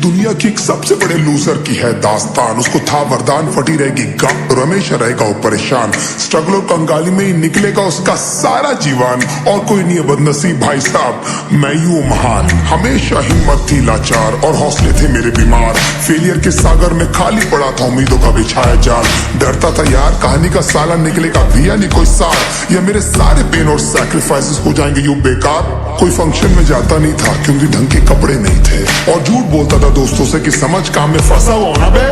दुनिया की एक सबसे बड़े लूजर की है दास्तान। उसको था वरदान, फटी रहेगी गप, रमेश रहेगा वो परेशान। स्ट्रगल और कंगाली में ही निकलेगा उसका सारा जीवन। और कोई नहीं है बदनसीब भाई साहब, मैं यूं महान। हमेशा हिम्मत थी लाचार और हौसले थे मेरे बीमार। फेलियर के सागर में खाली पड़ा था उम्मीदों का बिछाया जाल। डरता था यार कहानी का साला निकलेगा भी या नहीं कोई सार, या मेरे सारे पेन और सैक्रिफाइसेस हो जाएंगे यूं बेकार। कोई फंक्शन में जाता नहीं था क्योंकि ढंग के कपड़े नहीं थे, और झूठ बोलता था दोस्तों से कि समझ काम में फंसा हुआ ना बे।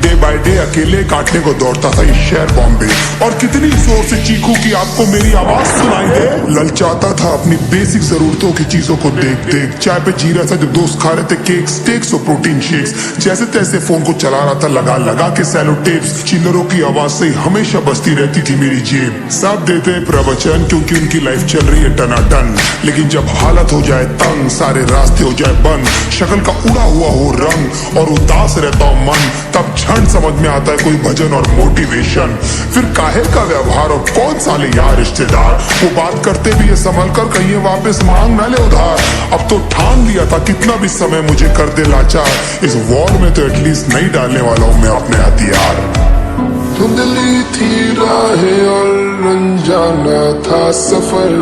डे बाय डे अकेले काटने को दौड़ता था ये शहर बॉम्बे, और कितनी जोर से चीखूं कि आपको मेरी आवाज सुनाई दे। ललचाता था अपनी बेसिक जरूरतों की चीजों को देख देख। चाय पे जी रहा था जब दोस्त खा रहे थे केक, स्टेक्स और प्रोटीन शेक्स। जैसे तैसे फोन को चला रहा था लगा लगा के सैलो टेप्स। चिल्लरों की आवाज से हमेशा बजती रहती थी मेरी जेब। सब देते प्रवचन क्योंकि उनकी लाइफ चल रही है टनाटन, लेकिन जब हालत हो जाए तंग, सारे रास्ते हो जाए बंद, शक्ल का उड़ा हुआ हो रंग और उदास रहता हो मन, तब क्षण समझ में आता है कोई भजन और मोटिवेशन। फिर काहे का व्यवहार और कौन साले यार रिश्तेदार, वो बात करते भी ये संभल कर कहीं वापस मांग ना ले उधार। अब तो ठान लिया था कितना भी समय मुझे कर दे लाचार, इस वॉर में तो एटलीस्ट नहीं डालने वाला हूँ मैं अपने हथियार। धुंधली थी राहें और अनजाना था सफर,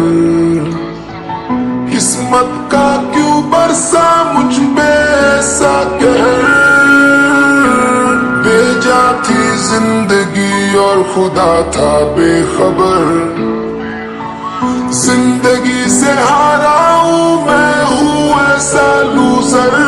किस्मत का क्यों बरसा मुझ पे ऐसा कहर। बेजा थी जिंदगी और खुदा था बेखबर, जिंदगी से हारा हूं मैं, हूं ऐसा लूजर।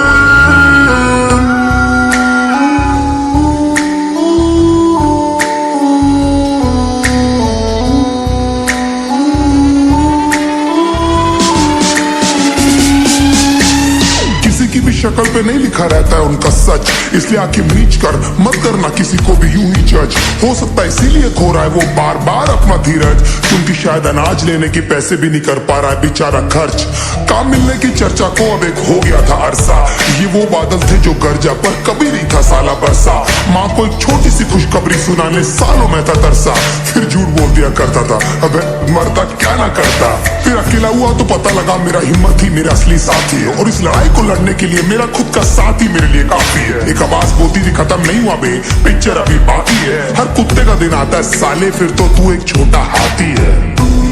शक्ल पे नहीं लिखा रहता है उनका सच, इसलिए आंखें मीच कर मत करना किसी को भी यूं ही जज। हो सकता है इसीलिए खो रहा है वो बार बार अपना धीरज, क्योंकि शायद अनाज लेने के पैसे भी नहीं कर पा रहा है बेचारा खर्च। काम मिलने की चर्चा को अब एक हो गया था अरसा, ये वो बादल थे जो गरजा पर कभी नहीं था साला बरसा। माँ को एक छोटी सी खुशखबरी सुनाने सालों में था तरसा, फिर झूठ बोल दिया करता था अबे मरता क्या ना करता। फिर अकेला हुआ तो पता लगा मेरा हिम्मत ही मेरा असली साथी है, और इस लड़ाई को लड़ने के लिए मेरा खुद का साथ ही मेरे लिए काफी है। एक आवाज बोलती थी खत्म नहीं हुआ बे, पिक्चर अभी बाकी है। हर कुत्ते का दिन आता है साले, फिर तो तू एक छोटा हाथी है।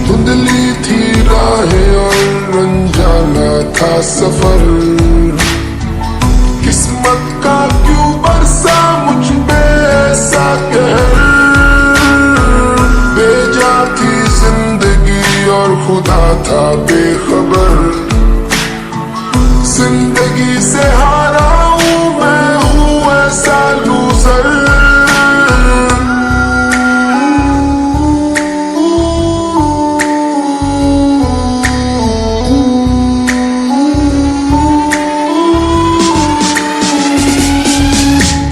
धुंधली थी राहें और अनजाना था सफर, किस्मत का क्यों बरसा मुझ पे ऐसा कहर। बेजा थी जिंदगी और खुदा था बेखबर, जिंदगी से हारा हूं मैं, हूं ऐसा लूजर।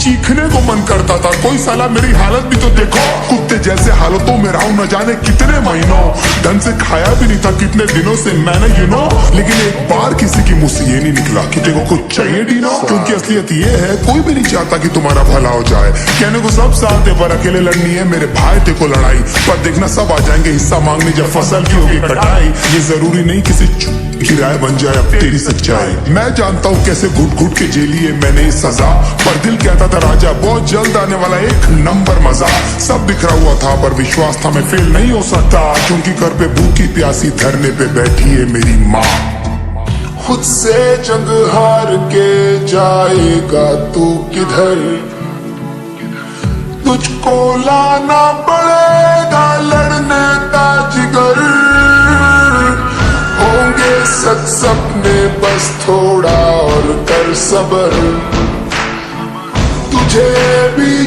चीखने को मन करता था कोई साला मेरी हालत भी तो देखो, कुत्ते जैसे हालतों में रहा हूं न जाने कितने महीनों। ढंग से खाया भी नहीं था कितने दिनों से मैंने लेकिन एक बार किसी की मुंह से ये नहीं निकला कि तेरे को कुछ चाहिए डीनो, क्योंकि असलियत ये है कोई भी नहीं चाहता कि तुम्हारा भला हो जाए। कहने को सब साथ है पर अकेले लड़नी है मेरे भाई ते को लड़ाई, पर देखना सब आ जाएंगे हिस्सा मांगने जब फसल की होगी कटाई। ये जरूरी नहीं किसी की राय बन जाए अब तेरी सच्चाई। मैं जानता हूँ कैसे घुट घुट के जेली मैंने इस सजा, पर दिल कहता था राजा बहुत जल्द आने वाला एक नंबर मजा। सब बिखरा हुआ था पर विश्वास था मैं फेल नहीं हो सकता, क्योंकि घर पे भूखी प्यासी धरने पे बैठी है मेरी माँ। खुद से जंग हार के जाएगा तू किधर, तुझको लाना पड़ेगा लड़ने का जिगर। होंगे सच सपने बस थोड़ा और कर सबर, तुझे भी